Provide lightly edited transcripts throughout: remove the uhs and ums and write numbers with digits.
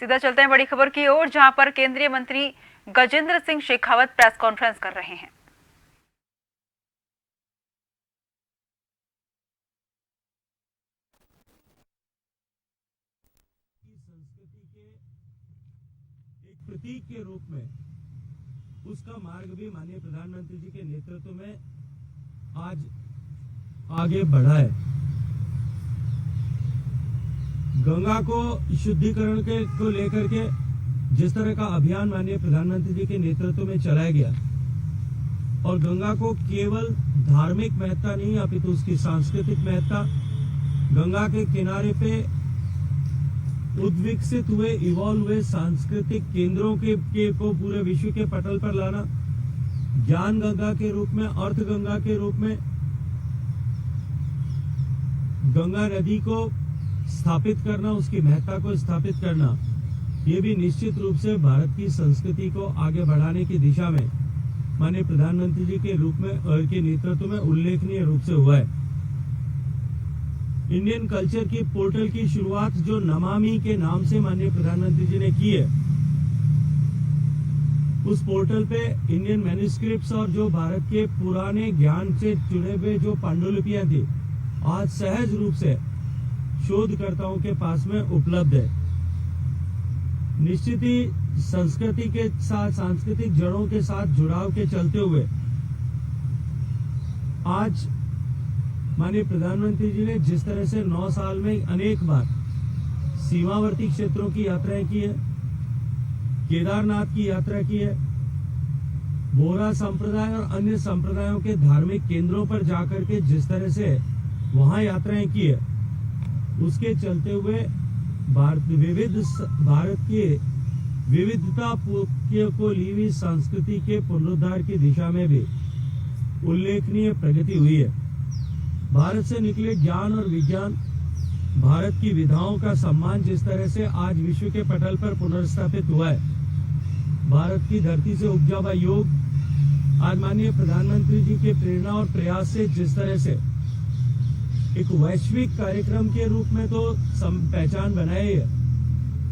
सीधा चलते हैं बड़ी खबर की ओर, जहां पर केंद्रीय मंत्री गजेंद्र सिंह शेखावत प्रेस कॉन्फ्रेंस कर रहे हैं। संस्कृति के एक प्रतीक के रूप में उसका मार्ग भी माननीय प्रधानमंत्री जी के नेतृत्व में आज आगे बढ़ा है। गंगा को शुद्धिकरण को लेकर के जिस तरह का अभियान माननीय प्रधानमंत्री जी के नेतृत्व में चलाया गया और गंगा को केवल धार्मिक महत्ता नहीं अपितु उसकी सांस्कृतिक महत्ता, गंगा के किनारे पे उद्विकसित हुए इवॉल्व हुए सांस्कृतिक केंद्रों के को पूरे विश्व के पटल पर लाना, ज्ञान गंगा के रूप में, अर्थ गंगा के रूप में गंगा नदी को स्थापित करना, उसकी महत्ता को स्थापित करना, ये भी निश्चित रूप से भारत की संस्कृति को आगे बढ़ाने की दिशा में माननीय प्रधानमंत्री जी के रूप में के नेतृत्व में उल्लेखनीय रूप से हुआ है। इंडियन कल्चर की पोर्टल की शुरुआत जो नमामि के नाम से माननीय प्रधानमंत्री जी ने की है, उस पोर्टल पे इंडियन मैन्युस्क्रिप्ट्स और जो भारत के पुराने ज्ञान से जुड़े हुए जो पांडुलिपियां थी, आज सहज रूप से शोधकर्ताओं के पास में उपलब्ध है। निश्चित ही संस्कृति के साथ, सांस्कृतिक जड़ों के साथ जुड़ाव के चलते हुए आज माननीय प्रधानमंत्री जी ने जिस तरह से 9 साल में अनेक बार सीमावर्ती क्षेत्रों की यात्राएं की है, केदारनाथ की यात्रा की है, बोहरा संप्रदाय और अन्य संप्रदायों के धार्मिक केंद्रों पर जाकर के जिस तरह से वहां यात्राएं की है, उसके चलते हुए भारत की विविधता को ली हुई संस्कृति के पुनरुद्धार की दिशा में भी उल्लेखनीय प्रगति हुई है। भारत से निकले ज्ञान और विज्ञान, भारत की विधाओं का सम्मान जिस तरह से आज विश्व के पटल पर पुनर्स्थापित हुआ है, भारत की धरती से उपजा हुआ योग आज माननीय प्रधानमंत्री जी के प्रेरणा और प्रयास से जिस तरह से एक वैश्विक कार्यक्रम के रूप में तो पहचान बनाई है,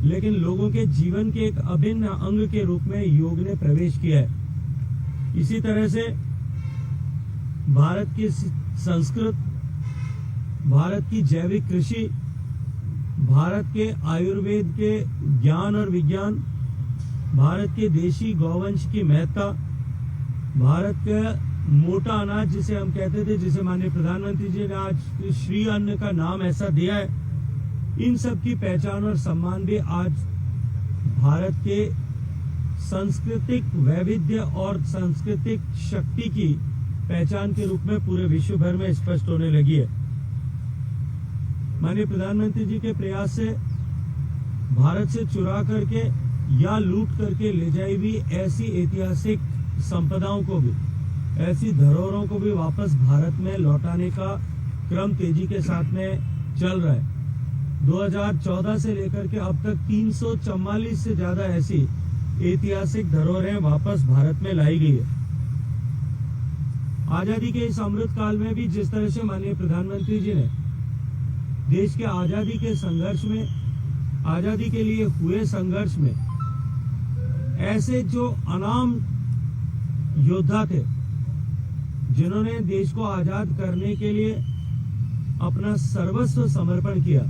लेकिन लोगों के जीवन के एक अभिन्न अंग के रूप में योग ने प्रवेश किया है। इसी तरह से भारत की संस्कृत, भारत की जैविक कृषि, भारत के आयुर्वेद के ज्ञान और विज्ञान, भारत के देशी गौवंश की महत्ता, भारत का मोटा अनाज जिसे हम कहते थे, जिसे माननीय प्रधानमंत्री जी ने आज श्री अन्न का नाम ऐसा दिया है, इन सब की पहचान और सम्मान भी आज भारत के सांस्कृतिक वैविध्य और सांस्कृतिक शक्ति की पहचान के रूप में पूरे विश्व भर में स्पष्ट होने लगी है। माननीय प्रधानमंत्री जी के प्रयास से भारत से चुरा करके या लूट करके ले जाई हुई ऐसी ऐतिहासिक संपदाओं को भी, ऐसी धरोहरों को भी वापस भारत में लौटाने का क्रम तेजी के साथ में चल रहा है। 2014 से लेकर के अब तक 344 से ज्यादा ऐसी ऐतिहासिक धरोहरें वापस भारत में लाई गई है। आजादी के इस अमृत काल में भी जिस तरह से माननीय प्रधानमंत्री जी ने देश के आजादी के संघर्ष में, आजादी के लिए हुए संघर्ष में ऐसे जो अनाम योद्धा थे, जिन्होंने देश को आजाद करने के लिए अपना सर्वस्व समर्पण किया,